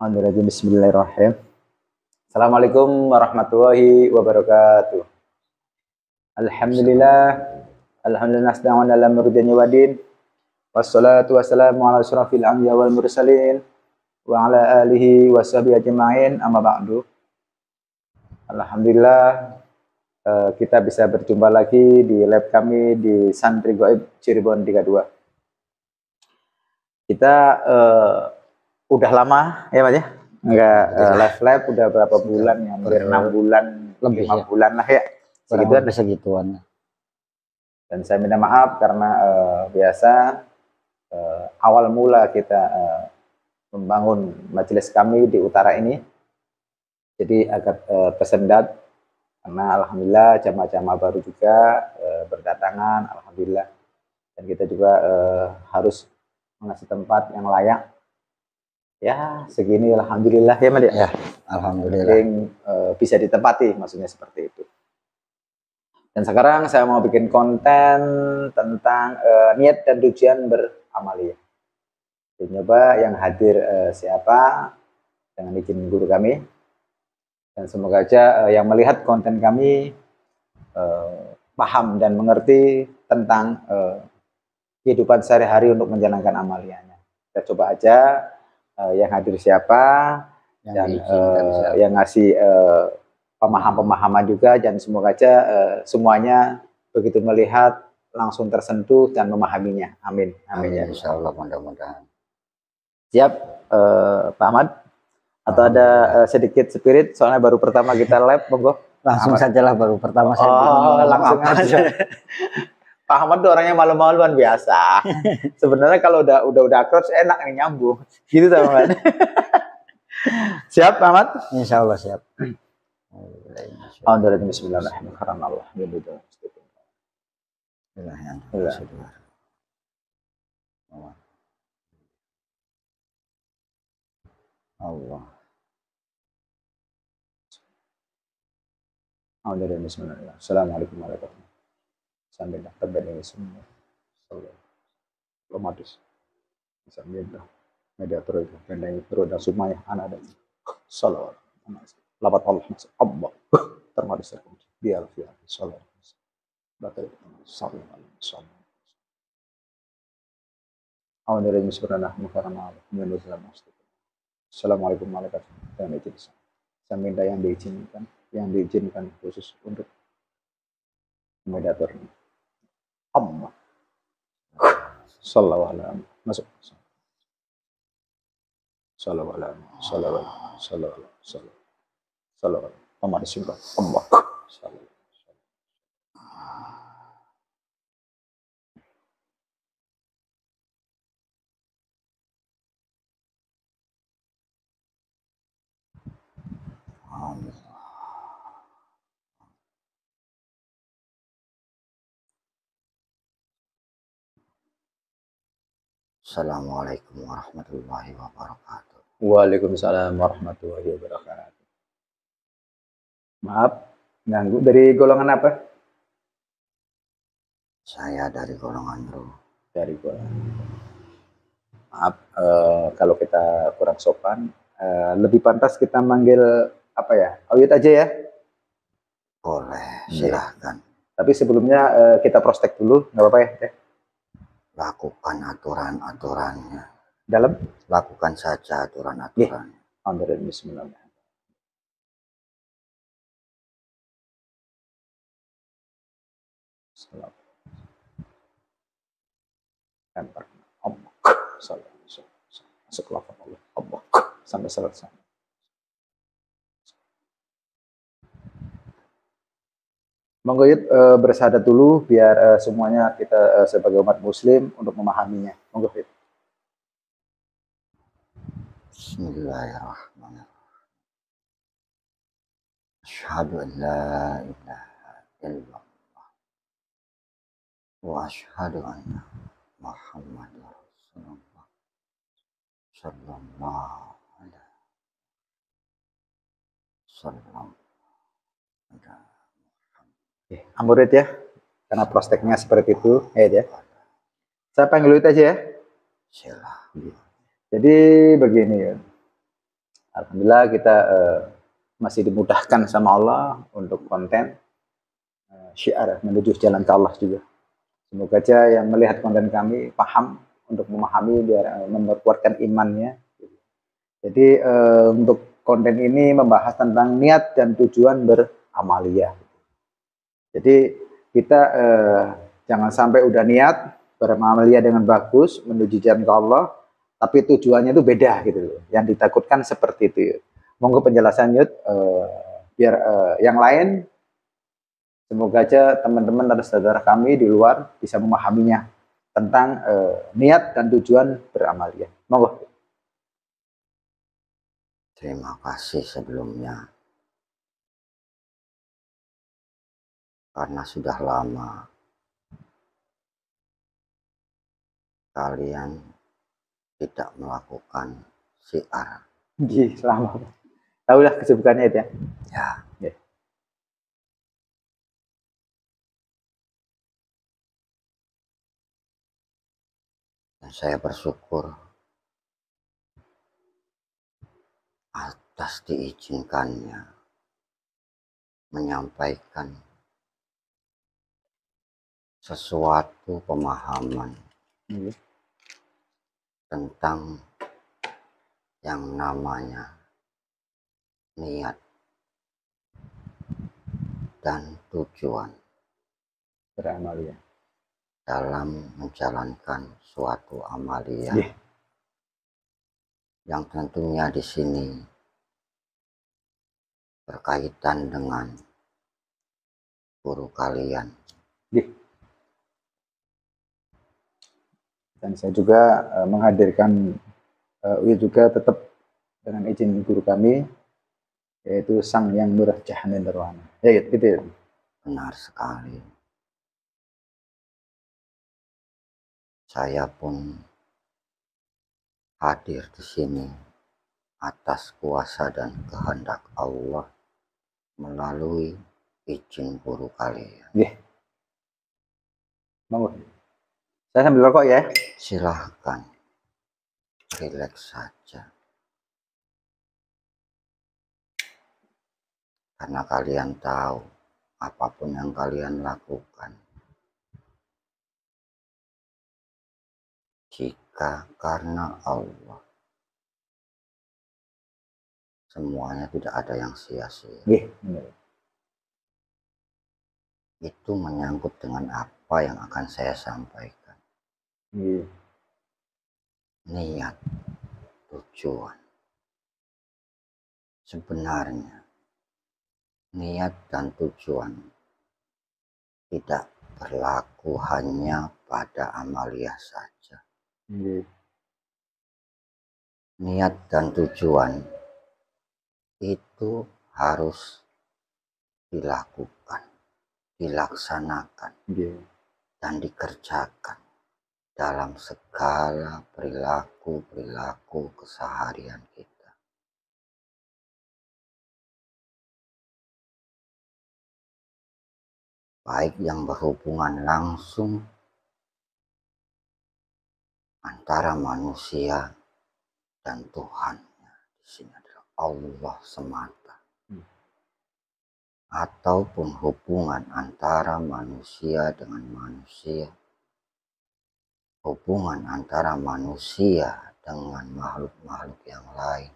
Bismillahirrahmanirrahim. Assalamualaikum warahmatullahi wabarakatuh. Alhamdulillah, alhamdulillah sedang dalam murjanya wadin. Wassalatu wassalamu ala asyrafil anbiya wal mursalin wa ala alihi washabihi ajma'in, amma ba'du. Alhamdulillah kita bisa berjumpa lagi di lab kami di Santri Gaib Cirebon 32. Kita udah lama ya Mas ya, enggak live lab udah berapa bulan ya, hampir 6 bulan, lebih 5 bulan lah ya, segituan. Dan saya minta maaf karena biasa awal mula kita membangun majelis kami di utara ini, jadi agak tersendat karena alhamdulillah jamaah-jamaah baru juga berdatangan, alhamdulillah, dan kita juga harus mengasih tempat yang layak. Ya, segini alhamdulillah ya, Mas ya. Alhamdulillah. Bisa ditempati, maksudnya seperti itu. Dan sekarang saya mau bikin konten tentang niat dan tujuan beramaliyah. Coba yang hadir siapa dengan izin guru kami. Dan semoga aja yang melihat konten kami paham dan mengerti tentang kehidupan sehari-hari untuk menjalankan amaliyahnya. Kita coba aja yang hadir siapa yang dan yang ngasih pemahaman juga, dan semoga aja semuanya begitu melihat langsung tersentuh dan memahaminya. Amin. Amin ya. Insyaallah, mudah-mudahan. Siap Pak Ahmad? Atau ada sedikit spirit soalnya baru pertama kita live, monggo. Langsung sajalah, baru pertama saya. Langsung aja. Pak Ahmad tuh orangnya malu-maluan biasa. Sebenarnya kalau udah akrab enak nih, nyambung. Gitu teman-teman. Siap Pak Ahmad? Insyaallah siap. Bismillahirrahmanirrahim. Allah. Bismillahirrahmanirrahim. Assalamualaikum warahmatullahi wabarakatuh. Sambil terbaik ini semua. Otomatis. Sambil mediator itu pendai beroda sumaya anak dan salawat. Lapat Allah masuk Allah. Termadis terkunci. Biar fiat salawat. Batal salawat. Assalamualaikum warahmatullahi wabarakatuh. Saya minta yang diizinkan khusus untuk mediator ini. Allah. Sallallahu alaihi wasallam. Masuk. Sallallahu alaihi wasallam. Sallallahu. Muhammad Rasulullah. Allah. Sallallahu. Assalamualaikum warahmatullahi wabarakatuh. Waalaikumsalam warahmatullahi wabarakatuh. Maaf, ganggu. Dari golongan apa? Saya dari golongan Ru. Dari golongan. Maaf, kalau kita kurang sopan, lebih pantas kita manggil apa ya? Oyut aja ya? Boleh, silahkan. Tapi sebelumnya kita prospek dulu, nggak apa-apa ya? Lakukan aturan-aturannya. Dalam? Lakukan saja aturan-aturannya. Alhamdulillah, bismillah. Salam. Allah. Salam. Masuk lafaz Allah. Allah. Sampai selesai. Monggo Yud bersahadat dulu biar semuanya kita sebagai umat muslim untuk memahaminya. Monggo Yud. Bismillahirrahmanirrahim. Asyhadu an la ilaha illallah wa asyhadu anna Muhammadar Rasulullah sallallahu alaihi wasallam. Amurid ya, karena prospeknya seperti itu, ya. Saya panggil itu aja ya. Silakan. Jadi begini ya, Alhamdulillah kita masih dimudahkan sama Allah untuk konten syiar menuju jalan ke Allah juga. Semoga aja yang melihat konten kami paham untuk memahami biar memperkuatkan imannya. Jadi untuk konten ini membahas tentang niat dan tujuan beramaliyah. Jadi kita jangan sampai udah niat beramaliyah dengan bagus menuju jalan ke Allah, tapi tujuannya itu beda gitu loh. Yang ditakutkan seperti itu. Monggo penjelasan Yud, biar yang lain, semoga aja teman-teman dan saudara kami di luar bisa memahaminya tentang niat dan tujuan beramaliyah. Monggo. Terima kasih sebelumnya, karena sudah lama kalian tidak melakukan syiar. Selamat. Tahu lah kesibukannya itu ya. Ya. Ya. Dan saya bersyukur atas diizinkannya menyampaikan sesuatu pemahaman tentang yang namanya niat dan tujuan Beramaliyah dalam menjalankan suatu amaliyah. Yeah. Yang tentunya di sini berkaitan dengan guru kalian. Yeah. Dan saya juga menghadirkan juga tetap dengan izin guru kami, yaitu Sang Yang Nurah Jahanin Nirwana. Ya gitu ya. Benar sekali. Saya pun hadir di sini atas kuasa dan kehendak Allah melalui izin guru kalian. Yeah. Monggo. Saya sambil rokok ya. Silahkan, rileks saja. Karena kalian tahu apapun yang kalian lakukan, jika karena Allah, semuanya tidak ada yang sia-sia. Yeah. Itu menyangkut dengan apa yang akan saya sampaikan. Yeah. Niat, tujuan. Sebenarnya, niat dan tujuan tidak berlaku hanya pada amaliyah saja. Yeah. Niat dan tujuan itu harus dilakukan, dilaksanakan, Yeah. dan dikerjakan dalam segala perilaku keseharian kita. Baik yang berhubungan langsung antara manusia dan Tuhan. Di sini adalah Allah semata. Ataupun hubungan antara manusia dengan manusia, hubungan antara manusia dengan makhluk-makhluk yang lain,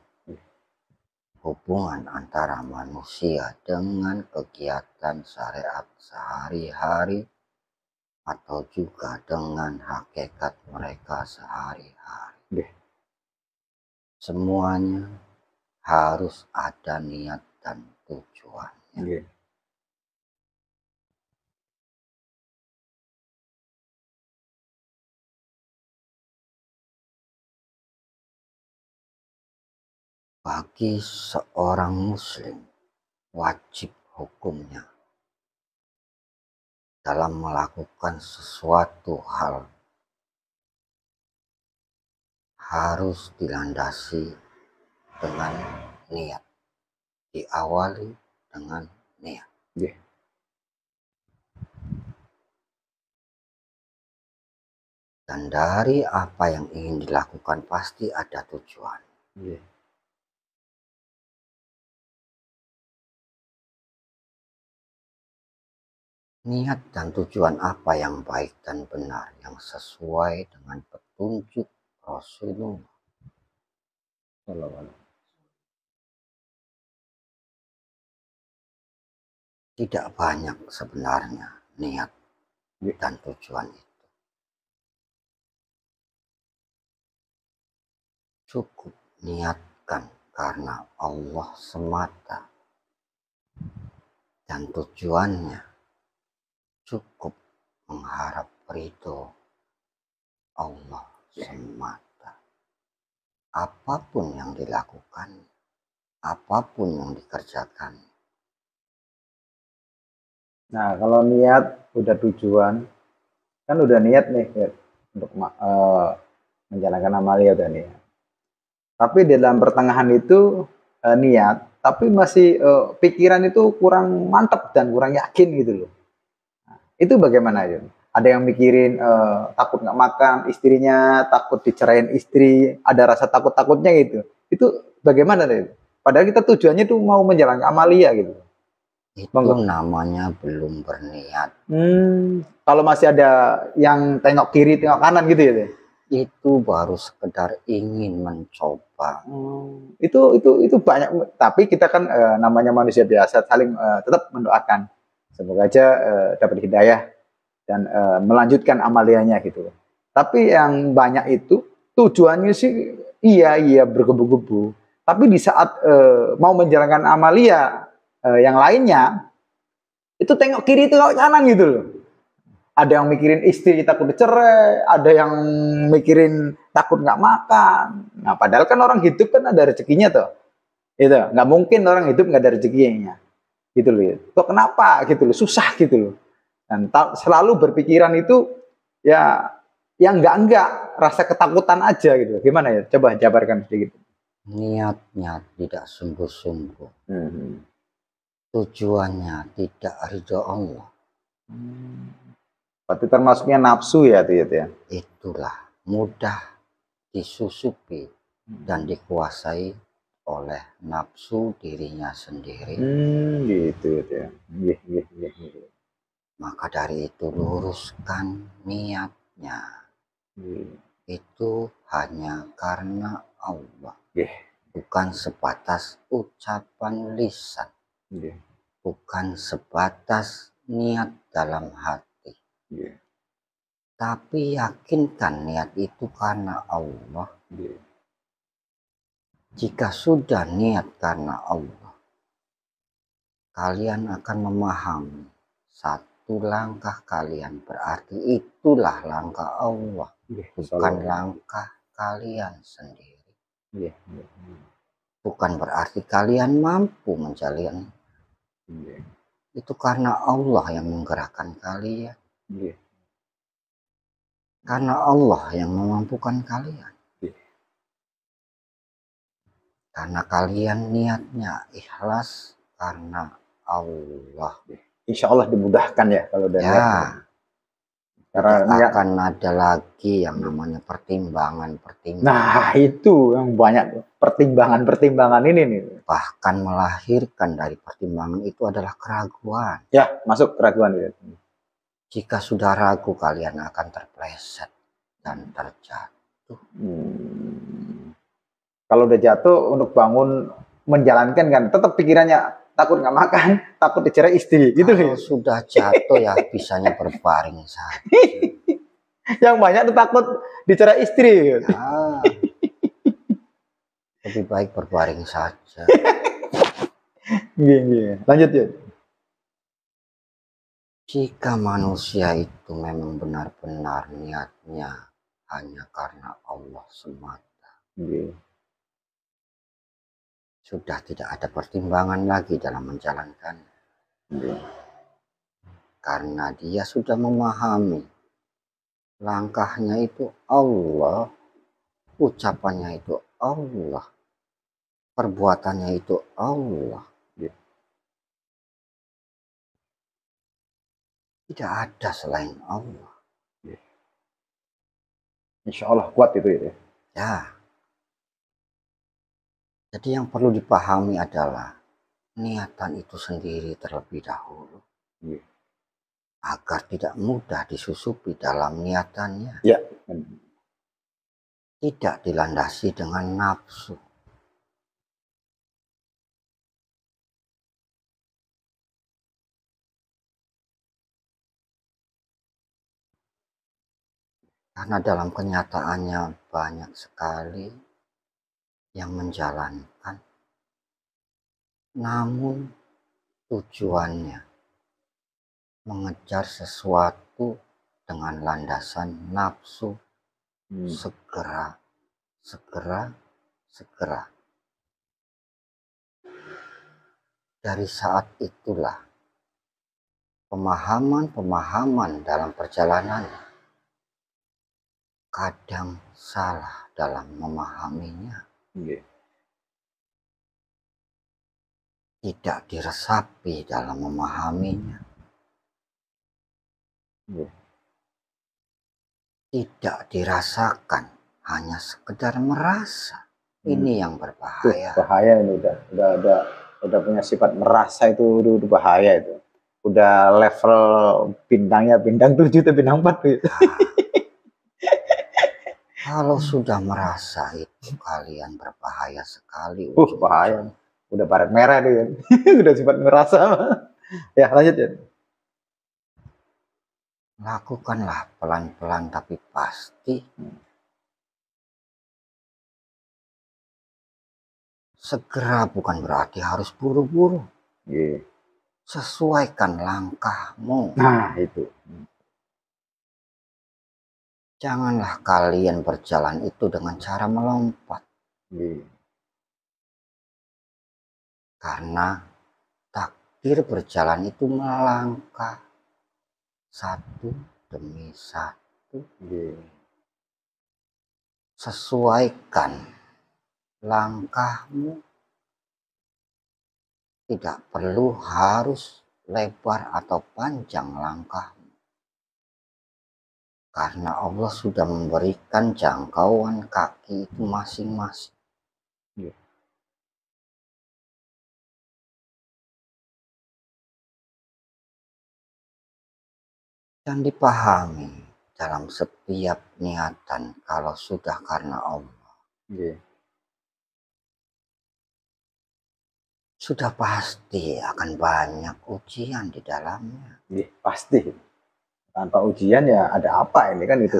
hubungan antara manusia dengan kegiatan syariat sehari-hari, atau juga dengan hakikat mereka sehari-hari. Semuanya harus ada niat dan tujuannya. Yeah. Bagi seorang muslim, wajib hukumnya dalam melakukan sesuatu hal harus dilandasi dengan niat, diawali dengan niat. Yeah. Dan dari apa yang ingin dilakukan pasti ada tujuan. Yeah. niat dan tujuan apa yang baik dan benar yang sesuai dengan petunjuk Rasulullah. Tidak banyak sebenarnya niat dan tujuan itu. Cukup niatkan karena Allah semata. Dan tujuannya cukup mengharap ridho Allah semata. Apapun yang dilakukan, apapun yang dikerjakan. Nah, kalau niat udah tujuan, kan udah niat nih ya, untuk menjalankan amalia udah niat. Tapi di dalam pertengahan itu niat, tapi masih pikiran itu kurang mantap dan kurang yakin gitu loh. Nah, itu bagaimana ya? Ada yang mikirin takut nggak makan istrinya, takut dicerain istri, ada rasa takut-takutnya gitu. Itu bagaimana deh? Padahal kita tujuannya tuh mau menjalankan amalia gitu. Itu Monggo. namanya belum berniat. Kalau masih ada yang tengok kiri, tengok kanan gitu ya deh? Itu baru sekedar ingin mencoba. Itu banyak, tapi kita kan namanya manusia biasa saling tetap mendoakan semoga aja dapat hidayah dan melanjutkan amalianya gitu. Tapi yang banyak itu tujuannya sih iya bergebu-gebu, tapi di saat mau menjalankan amalia yang lainnya itu tengok kiri tengok kanan gitu loh. Ada yang mikirin istri takut dicerai, ada yang mikirin takut nggak makan. Nah, padahal kan orang hidup kan ada rezekinya tuh. Itu nggak mungkin orang hidup nggak ada rezekinya. Gitu loh. Kok kenapa gitu loh, susah gitu loh. Dan selalu berpikiran itu ya yang enggak, rasa ketakutan aja gitu. Gimana ya? Coba jabarkan sedikit. Niatnya tidak sungguh-sungguh. Tujuannya tidak ridho Allah. Berarti termasuknya nafsu ya itu ya. Itulah mudah disusupi dan dikuasai oleh nafsu dirinya sendiri. Gitu ya. Maka dari itu luruskan niatnya. Itu hanya karena Allah. Bukan sebatas ucapan lisan. Bukan sebatas niat dalam hati. Tapi yakinkan niat itu karena Allah. Jika sudah niat karena Allah, kalian akan memahami satu langkah kalian berarti itulah langkah Allah, bukan langkah kalian sendiri. Bukan berarti kalian mampu menjalani. Itu karena Allah yang menggerakkan kalian. Karena Allah yang memampukan kalian. Karena kalian niatnya ikhlas karena Allah. Insya Allah dimudahkan ya kalau udah niat. Karena akan ada lagi yang namanya pertimbangan. Nah itu yang banyak pertimbangan ini nih. Bahkan melahirkan dari pertimbangan itu adalah keraguan. Ya masuk keraguan ya. Jika sudah ragu kalian akan terpleset dan terjatuh. Kalau udah jatuh untuk bangun menjalankan kan tetap pikirannya takut nggak makan, takut dicerai istri gitu. Kalau sudah jatuh ya bisanya berbaring saja. Yang banyak tuh takut dicerai istri. Lebih baik berbaring saja. Lanjut ya. Jika manusia itu memang benar-benar niatnya hanya karena Allah semata, sudah tidak ada pertimbangan lagi dalam menjalankan. Karena dia sudah memahami langkahnya itu Allah, ucapannya itu Allah, perbuatannya itu Allah. Tidak ada selain Allah. Insya Allah kuat itu ya. Ya. Jadi yang perlu dipahami adalah niatan itu sendiri terlebih dahulu. agar tidak mudah disusupi dalam niatannya. Ya. Tidak dilandasi dengan nafsu. Karena dalam kenyataannya banyak sekali yang menjalankan, namun tujuannya mengejar sesuatu dengan landasan nafsu, segera. Dari saat itulah pemahaman dalam perjalanan kadang salah dalam memahaminya. Tidak diresapi dalam memahaminya. Tidak dirasakan, hanya sekedar merasa. Ini yang berbahaya. Bahaya ini udah punya sifat merasa itu udah bahaya itu. Udah level bintangnya bintang 7 atau bintang 4 gitu. Kalau sudah merasa itu kalian berbahaya sekali. Bahaya. Udah baret merah dia. Udah sifat merasa. Ya, lanjut ya. Lakukanlah pelan-pelan tapi pasti. Segera bukan berarti harus buru-buru. Sesuaikan langkahmu. Nah, itu. Janganlah kalian berjalan itu dengan cara melompat. Karena takdir berjalan itu melangkah satu demi satu. Sesuaikan langkahmu. Tidak perlu harus lebar atau panjang langkahmu. Karena Allah sudah memberikan jangkauan kaki itu masing-masing. Dan dipahami dalam setiap niatan kalau sudah karena Allah. Sudah pasti akan banyak ujian di dalamnya. Pasti. Tanpa ujian ya ada apa ini kan itu.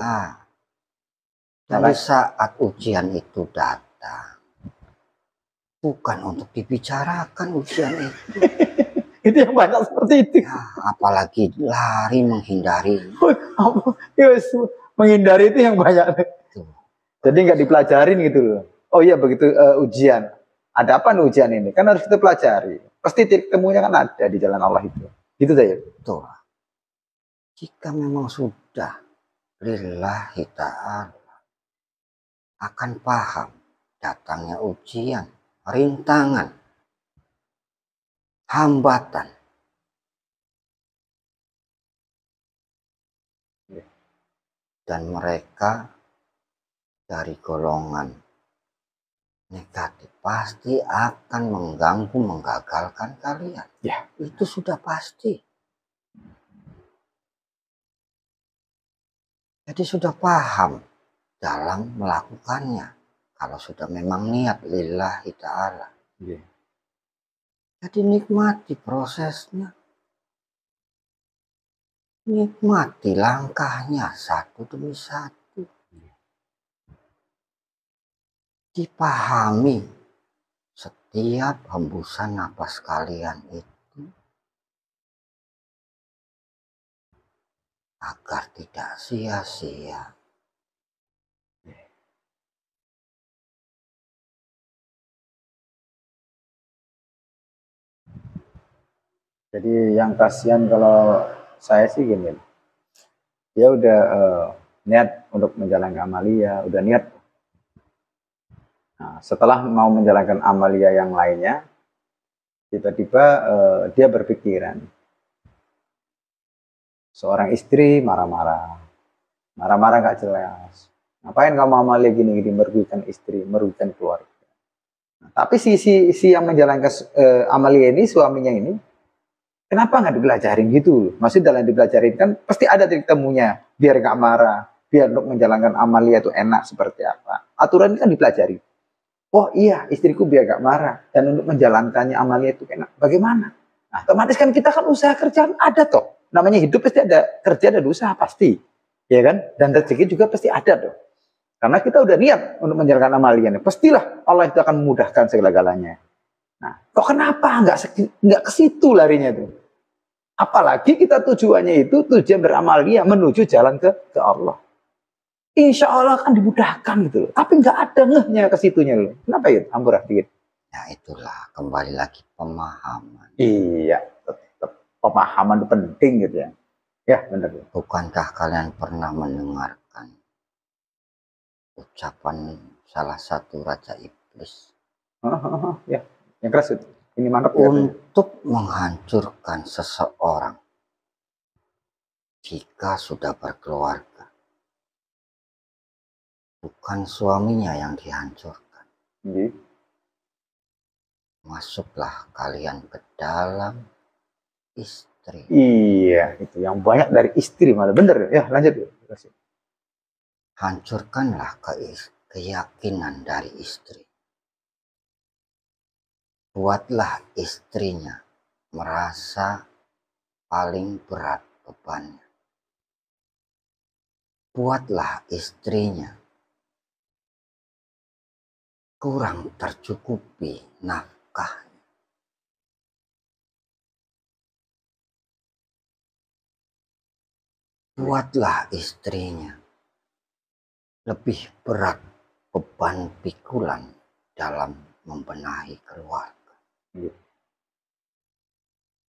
Dan di saat ujian itu datang, bukan untuk dibicarakan ujian itu. Itu yang banyak seperti itu. Ya, apalagi lari menghindari. Menghindari itu yang banyak. Jadi nggak dipelajarin gitu loh. Oh iya begitu ujian. Ada apa nih ujian ini? Kan harus kita pelajari. Pasti titik temunya kan ada di jalan Allah itu. Gitu saja. Betul. Jika memang sudah lillahi ta'ala, akan paham datangnya ujian, rintangan, hambatan. Dan mereka dari golongan negatif pasti akan mengganggu, menggagalkan kalian. Ya. Itu sudah pasti. Jadi sudah paham dalam melakukannya. Kalau sudah memang niat lillahi ta'ala. Jadi nikmati prosesnya. Nikmati langkahnya satu demi satu. Dipahami setiap hembusan napas kalian itu. Agar tidak sia-sia. Jadi yang kasihan kalau saya sih gini, dia udah niat untuk menjalankan amalia, udah niat. Nah, setelah mau menjalankan amalia yang lainnya, tiba-tiba dia berpikiran, seorang istri marah-marah nggak jelas. Ngapain kamu amalia gini-gini, merugikan istri, merugikan keluarga. Nah, tapi si yang menjalankan amalia ini, suaminya ini, Kenapa nggak dipelajarin gitu? Maksudnya dalam dipelajarin kan pasti ada titik temunya. Biar nggak marah, biar untuk menjalankan amalia itu enak seperti apa. Aturan ini kan dipelajari. Oh iya, istriku biar nggak marah. Dan untuk menjalankannya amalia itu enak. Bagaimana? Nah, otomatis kan kita kan usaha kerjaan ada toh. Namanya hidup pasti ada kerja, ada usaha pasti. Ya kan? Dan rezeki juga pasti ada toh. Karena kita udah niat untuk menjalankan amalia. Pastilah Allah itu akan memudahkan segala-galanya. Nah, kok kenapa nggak ke situ larinya tuh? Apalagi kita tujuannya itu tujuan beramalia menuju jalan ke Allah. Insya Allah akan dimudahkan gitu loh. Tapi nggak ada ngehnya ke situnya loh. Kenapa ya? Ampurah dikit. Ya itulah kembali lagi pemahaman. Iya, tetap pemahaman itu penting gitu ya. Ya benar. Bukankah kalian pernah mendengarkan ucapan salah satu raja iblis? Ya, yang keras itu. Ini mantap untuk menghancurkan seseorang jika sudah berkeluarga, bukan suaminya yang dihancurkan. Masuklah kalian ke dalam istri. Iya, itu yang banyak dari istri malah. Bener ya, lanjut. Hancurkanlah keyakinan dari istri. Buatlah istrinya merasa paling berat bebannya. Buatlah istrinya kurang tercukupi nafkahnya. Buatlah istrinya lebih berat beban pikulan dalam membenahi keluarga.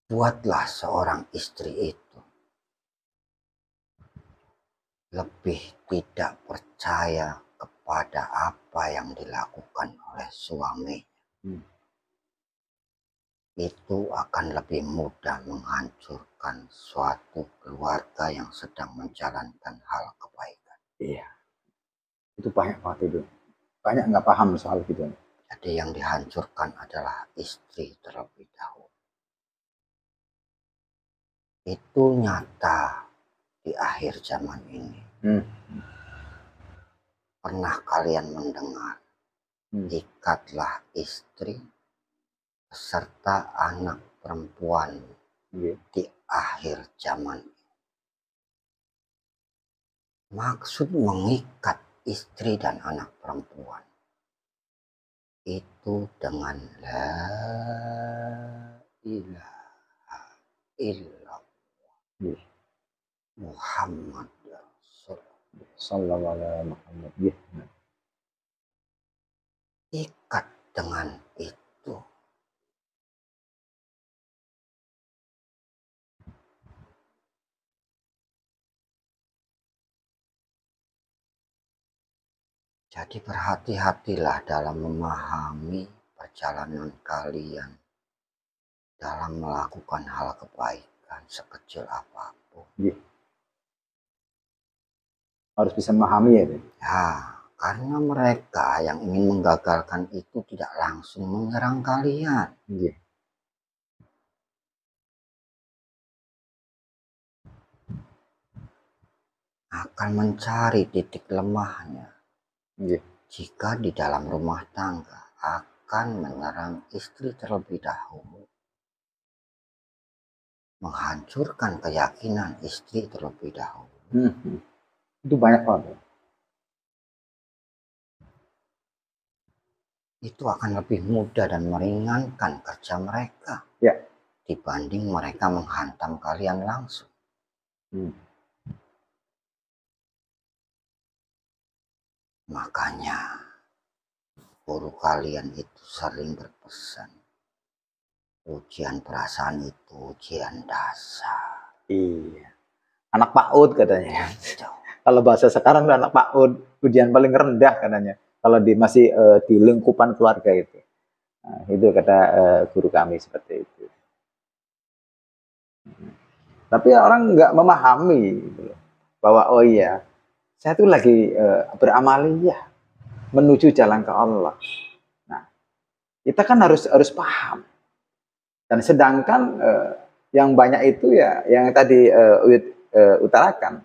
Buatlah seorang istri itu lebih tidak percaya kepada apa yang dilakukan oleh suami. Itu akan lebih mudah menghancurkan suatu keluarga yang sedang menjalankan hal kebaikan. Iya, itu banyak banget itu. Banyak nggak paham soal gitu. Jadi yang dihancurkan adalah istri terlebih dahulu. Itu nyata di akhir zaman ini. Pernah kalian mendengar, ikatlah istri beserta anak perempuan di akhir zaman. Maksud mengikat istri dan anak perempuan itu dengan la ilaha illallah Muhammad sallallahu alaihi wasallam. Ikat dengan itu. Jadi berhati-hatilah dalam memahami perjalanan kalian dalam melakukan hal kebaikan sekecil apapun. Harus bisa memahami ya. Ya, karena mereka yang ingin menggagalkan itu tidak langsung menyerang kalian. Akan mencari titik lemahnya. Jika di dalam rumah tangga akan menyerang istri terlebih dahulu, menghancurkan keyakinan istri terlebih dahulu. Itu banyak banget. Itu akan lebih mudah dan meringankan kerja mereka dibanding mereka menghantam kalian langsung. Makanya guru kalian itu sering berpesan, ujian perasaan itu ujian dasar. Iya. Anak PAUD katanya. Kalau bahasa sekarang anak PAUD, ujian paling rendah katanya. Kalau masih di lingkupan keluarga itu. Nah, itu kata guru kami seperti itu. Tapi orang nggak memahami gitu, bahwa oh iya, saya tuh lagi beramaliyah menuju jalan ke Allah. Nah, kita kan harus paham. Dan sedangkan yang banyak itu ya yang tadi utarakan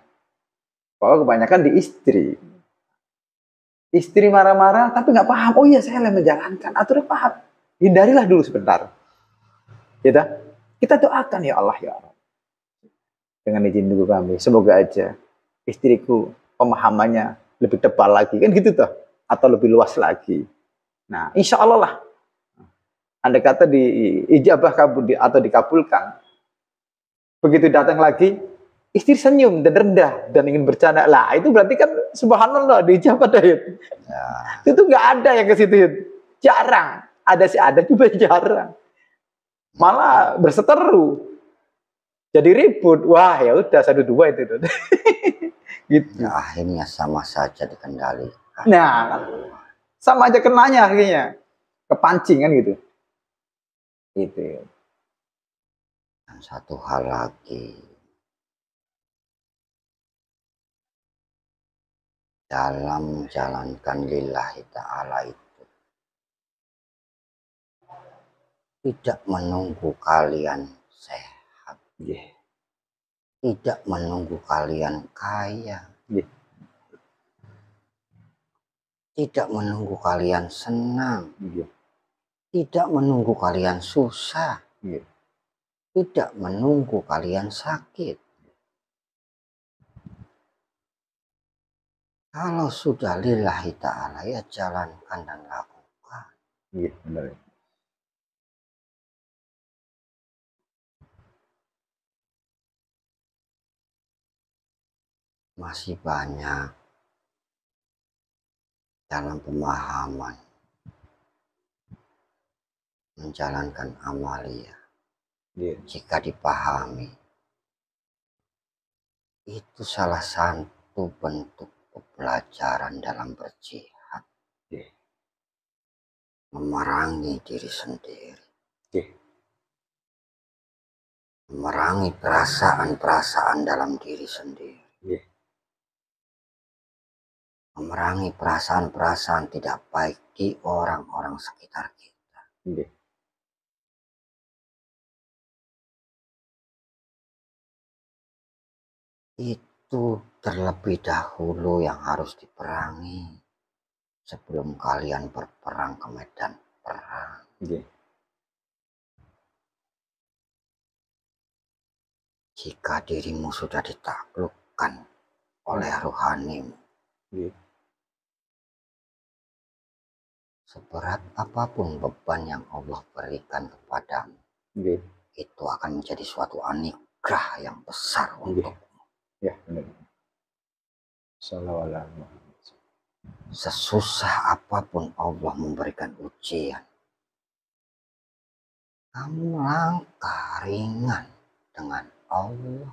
bahwa kebanyakan di istri. Istri marah-marah tapi nggak paham. Oh iya saya yang menjalankan. Aturan paham. Hindarilah dulu sebentar. Kita doakan ya Allah ya Allah. Dengan izin dulu kami. Semoga aja istriku pemahamannya lebih tebal lagi. Kan gitu toh. Atau lebih luas lagi. Nah insya Allah lah. Andai kata diijabah atau dikabulkan. Begitu datang lagi, istri senyum dan rendah dan ingin bercanda. Lah itu berarti kan subhanallah diijabah dah. Ya. Itu nggak ada yang ke situ. Jarang. Ada sih ada juga jarang. Malah berseteru. Jadi ribut. Wah ya udah 1 2 itu. Gitu. Ya, akhirnya sama saja dikendalikan. Nah, sama aja kenanya akhirnya. Kepancing kan gitu. Gitu. Dan satu hal lagi, dalam menjalankan lillahi ta'ala itu tidak menunggu kalian sehat, tidak menunggu kalian kaya, tidak menunggu kalian senang, tidak menunggu kalian susah, tidak menunggu kalian sakit. Kalau sudah lillahi ta'ala ya jalankan dan lakukan. Iya, benar. Masih banyak dalam pemahaman menjalankan amalia. Jika dipahami, itu salah satu bentuk pembelajaran dalam berjihad. Memerangi diri sendiri. Memerangi perasaan-perasaan dalam diri sendiri. Memerangi perasaan-perasaan tidak baik di orang-orang sekitar kita. Itu terlebih dahulu yang harus diperangi sebelum kalian berperang ke medan perang. Jika dirimu sudah ditaklukkan oleh rohanimu, seberat apapun beban yang Allah berikan kepadamu, itu akan menjadi suatu anugerah yang besar untukmu. Ya, benar. Sesusah apapun Allah memberikan ujian, kamu langkah ringan dengan Allah.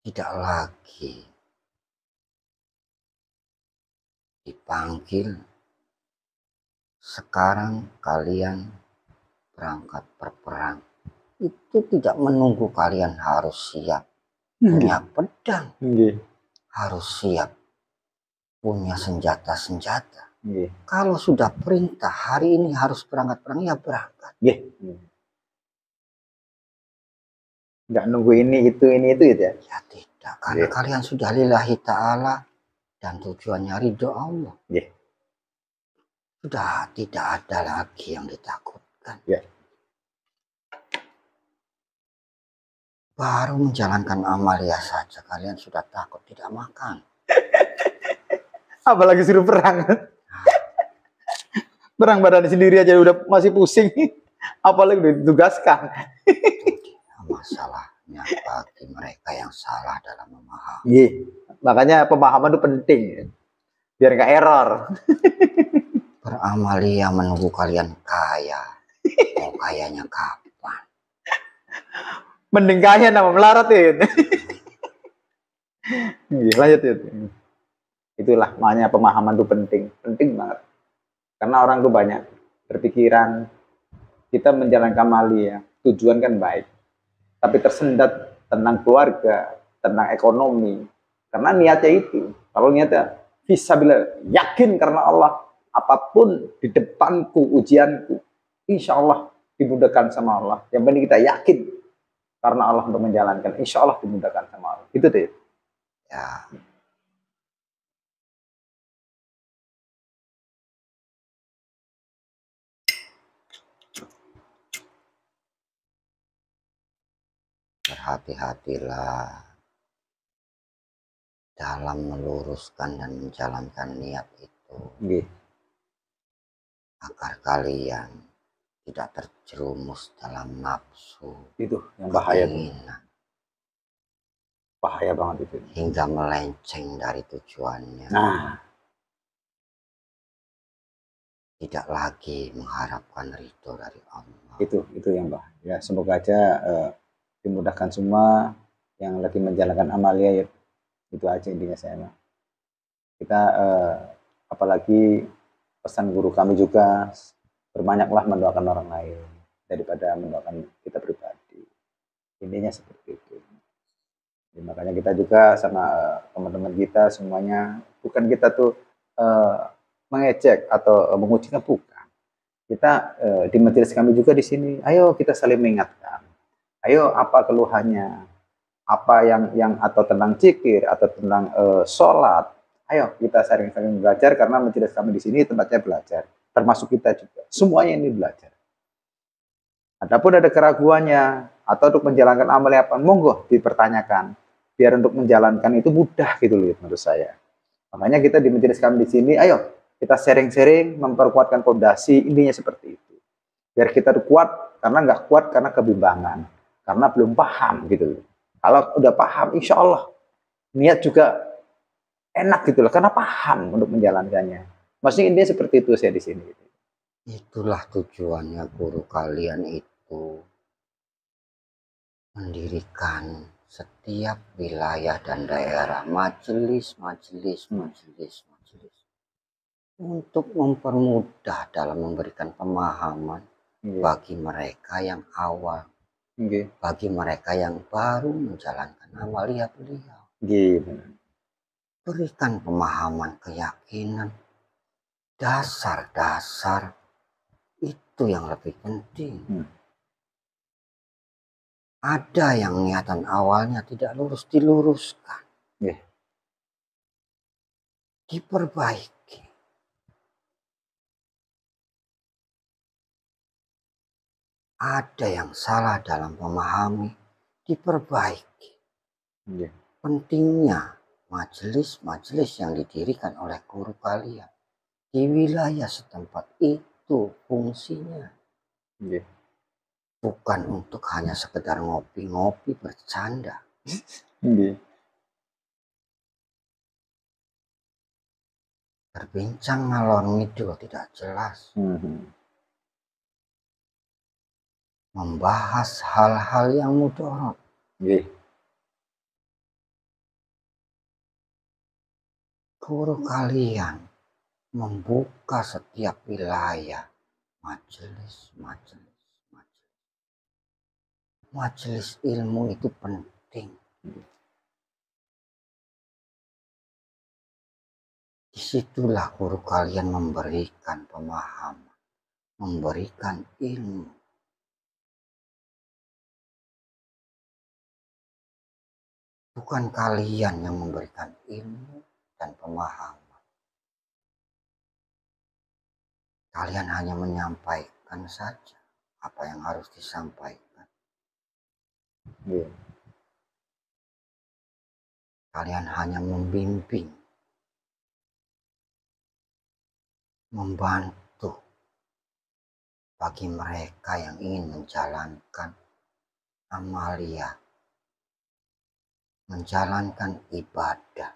Tidak lagi dipanggil, sekarang kalian berangkat berperang. Itu tidak menunggu kalian harus siap punya pedang, harus siap punya senjata-senjata. Kalau sudah perintah hari ini harus berangkat perang, ya berangkat. Nggak nunggu ini itu ya? Ya tidak, karena kalian sudah lillahi ta'ala dan tujuannya ridho Allah. Sudah tidak ada lagi yang ditakutkan. Baru menjalankan amalia saja kalian sudah takut tidak makan. Apalagi suruh perang. Perang badan sendiri aja udah masih pusing. Apalagi udah ditugaskan. Masalahnya bagi mereka yang salah dalam memahami. Makanya pemahaman itu penting. Biar nggak error. Beramalia menunggu kalian kaya. Mau kayanya kapan? Mending kaya nama melarat ya. Lanjut ya. Itulah makanya pemahaman itu penting. Penting banget. Karena orang tuh banyak berpikiran kita menjalankan amalia, tujuan kan baik. Tapi tersendat tentang keluarga, tentang ekonomi. Karena niatnya itu. Kalau niatnya Fisabilillah, yakin karena Allah, apapun di depanku ujianku, insya Allah dimudahkan sama Allah. Yang penting kita yakin karena Allah untuk menjalankan, insya Allah dimudahkan sama Allah. Gitu deh. Ya. Berhati-hatilah dalam meluruskan dan menjalankan niat itu. Agar kalian tidak terjerumus dalam nafsu. Itu yang bahaya. Bahaya banget itu. Hingga melenceng dari tujuannya. Nah. Tidak lagi mengharapkan ridho dari Allah. Itu yang bahaya. Semoga aja dimudahkan semua yang lagi menjalankan amalia, ya. Itu aja intinya saya. Kita apalagi pesan guru kami juga, berbanyaklah mendoakan orang lain daripada mendoakan kita pribadi. Intinya seperti itu. Jadi, makanya kita juga sama teman-teman kita semuanya, bukan kita tuh mengejek atau mengucilkan, bukan. Kita di majelis kami juga di sini, ayo kita saling mengingatkan. Ayo apa keluhannya, apa yang atau tentang zikir atau tentang sholat. Ayo kita sering-sering belajar, karena majelis kami di sini tempatnya belajar. Termasuk kita juga. Semuanya ini belajar. Adapun ada keraguannya atau untuk menjalankan amal apa, monggo dipertanyakan. Biar untuk menjalankan itu mudah gitu loh menurut saya. Makanya kita di majelis kami di sini, ayo kita sharing-sharing, memperkuatkan fondasi, intinya seperti itu. Biar kita kuat, karena nggak kuat karena kebimbangan, karena belum paham gitu loh. Kalau udah paham, insya Allah niat juga enak gitu loh, karena paham untuk menjalankannya. Maksudnya intinya seperti itu saya di sini. Itulah tujuannya guru kalian itu mendirikan setiap wilayah dan daerah majelis untuk mempermudah dalam memberikan pemahaman bagi mereka yang awal, bagi mereka yang baru menjalankan amalia beliau. Berikan pemahaman, keyakinan, dasar-dasar, itu yang lebih penting. Ada yang niatan awalnya tidak lurus, diluruskan, diperbaiki. Ada yang salah dalam memahami, diperbaiki. Pentingnya majelis-majelis yang didirikan oleh guru kalian di wilayah setempat itu fungsinya. Bukan untuk hanya sekedar ngopi-ngopi bercanda. Berbincang ngalor ngidul tidak jelas. Membahas hal-hal yang mudarat. Guru kalian membuka setiap wilayah majelis ilmu itu penting. Disitulah guru kalian memberikan pemahaman, memberikan ilmu. Bukan kalian yang memberikan ilmu dan pemahaman. Kalian hanya menyampaikan saja apa yang harus disampaikan. Kalian hanya membimbing, membantu bagi mereka yang ingin menjalankan amalia, menjalankan ibadah.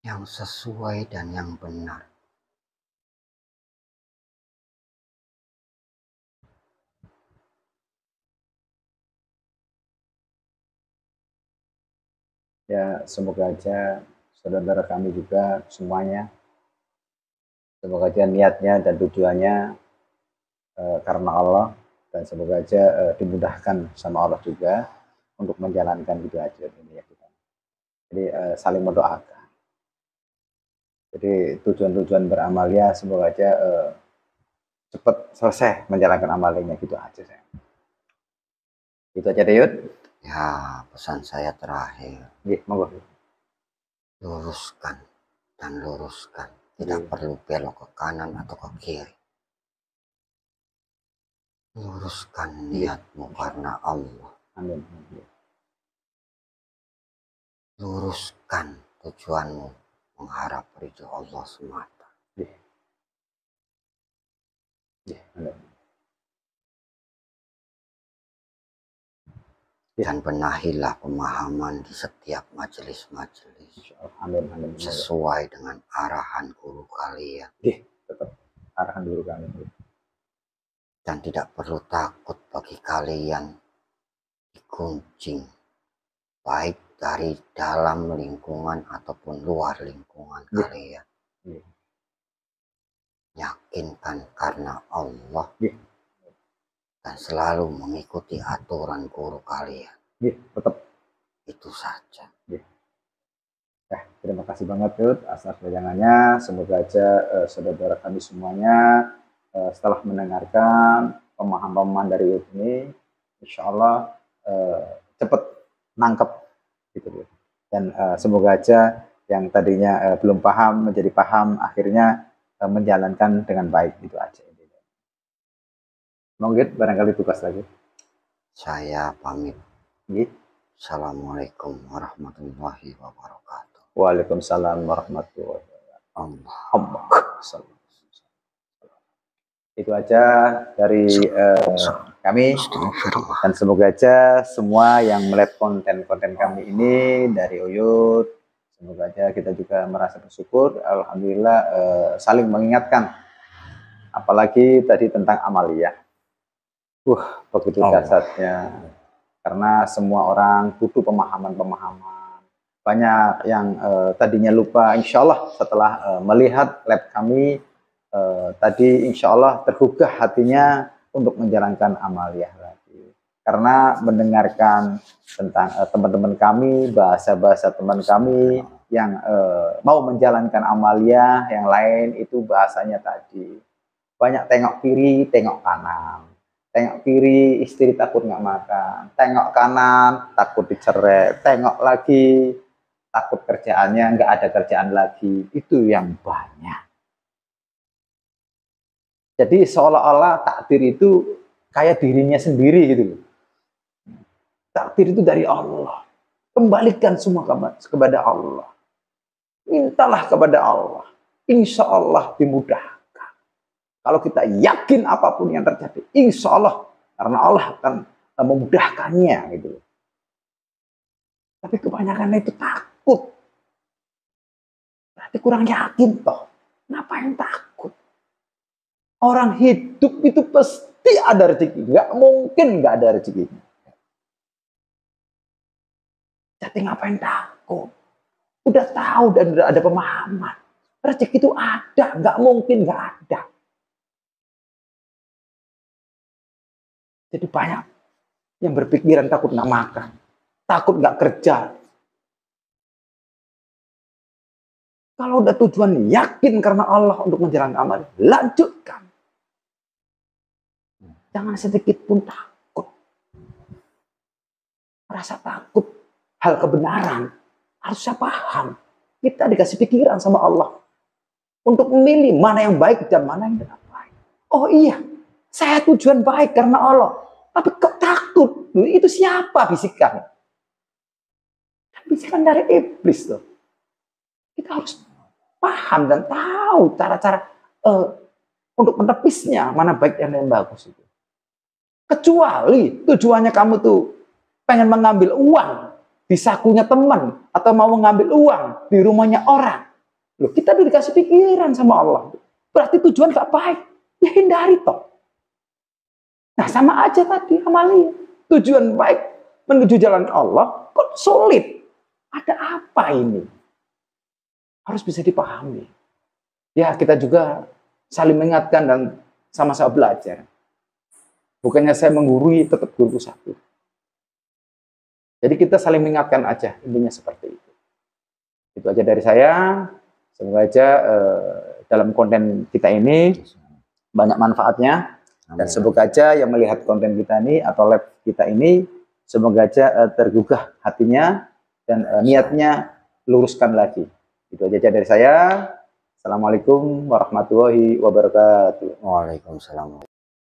Yang sesuai dan yang benar. Ya, semoga aja saudara-saudara kami juga semuanya, semoga aja niatnya dan tujuannya karena Allah, dan semoga aja dimudahkan sama Allah juga untuk menjalankan gitu aja ini ya kita. Jadi saling mendoakan. Jadi tujuan-tujuan beramalnya semoga aja cepat selesai menjalankan amalnya gitu aja saya. Itu aja deh Yud. Ya, pesan saya terakhir. Monggo. Luruskan dan luruskan. Tidak perlu belok ke kanan atau ke kiri. Luruskan niatmu karena Allah. Amin. Luruskan tujuanmu mengharap ridho Allah semata. Dan benahilah pemahaman di setiap majelis-majelis sesuai dengan arahan guru kalian. Tetap arahan guru kalian. Dan tidak perlu takut bagi kalian dikuncing, baik dari dalam lingkungan ataupun luar lingkungan kalian. Yakinkan karena Allah dan selalu mengikuti aturan guru kalian. Tetap itu saja. Terima kasih banget Yud atas wejangannya. Semoga aja saudara kami semuanya setelah mendengarkan pemahaman dari Yud ini, insya Allah cepat nangkep gitu. Dan semoga aja yang tadinya belum paham menjadi paham, akhirnya menjalankan dengan baik, itu aja. Mungkin barangkali tugas lagi. Saya pamit. Assalamualaikum warahmatullahi wabarakatuh. Waalaikumsalam warahmatullahi wabarakatuh. Itu aja dari kami, dan semoga aja semua yang melihat konten-konten kami ini dari Uyut, semoga aja kita juga merasa bersyukur. Alhamdulillah saling mengingatkan, apalagi tadi tentang amaliyah. Begitu dahsyatnya, karena semua orang butuh pemahaman-pemahaman. Banyak yang tadinya lupa, insya Allah setelah melihat lab kami tadi, insya Allah tergugah hatinya untuk menjalankan amaliyah lagi. Karena mendengarkan tentang teman-teman kami, bahasa-bahasa teman kami yang mau menjalankan amaliyah yang lain, itu bahasanya tadi banyak tengok kiri, tengok kanan. Tengok kiri, istri takut nggak makan. Tengok kanan, takut dicerai. Tengok lagi, takut kerjaannya nggak ada kerjaan lagi. Itu yang banyak. Jadi seolah-olah takdir itu kayak dirinya sendiri gitu. Takdir itu dari Allah. Kembalikan semua kepada Allah. Mintalah kepada Allah. Insya Allah dimudahkan. Kalau kita yakin apapun yang terjadi, insya Allah, karena Allah akan memudahkannya gitu. Tapi kebanyakan itu takut. Berarti kurang yakin toh. Ngapain takut? Orang hidup itu pasti ada rezeki. Nggak mungkin nggak ada rezekinya. Jadi ngapain takut? Udah tahu dan udah ada pemahaman. Rezeki itu ada, nggak mungkin nggak ada. Jadi banyak yang berpikiran takut nggak makan, takut nggak kerja. Kalau udah tujuan yakin karena Allah untuk menjalankan amal, lanjutkan. Jangan sedikit pun takut. Rasa takut hal kebenaran harusnya paham. Kita dikasih pikiran sama Allah untuk memilih mana yang baik dan mana yang tidak baik. Oh iya, saya tujuan baik karena Allah. Tapi kok takut? Itu siapa bisikan? Bisikan dari iblis loh. Kita harus paham dan tahu cara-cara untuk menepisnya mana baik dan yang bagus itu. Kecuali tujuannya kamu tuh pengen mengambil uang di sakunya teman atau mau mengambil uang di rumahnya orang. Loh, kita udah dikasih pikiran sama Allah. Berarti tujuan gak baik. Ya hindari toh. Nah sama aja tadi amalnya. Tujuan baik menuju jalan Allah kok sulit. Ada apa ini? Harus bisa dipahami. Ya kita juga saling mengingatkan dan sama-sama belajar. Bukannya saya menggurui, tetap guru satu. Jadi kita saling mengingatkan aja, intinya seperti itu. Itu aja dari saya. Semoga aja dalam konten kita ini banyak manfaatnya. Dan semoga aja yang melihat konten kita ini atau live kita ini, semoga aja tergugah hatinya dan niatnya luruskan lagi. Itu aja dari saya. Assalamualaikum warahmatullahi wabarakatuh. Waalaikumsalam.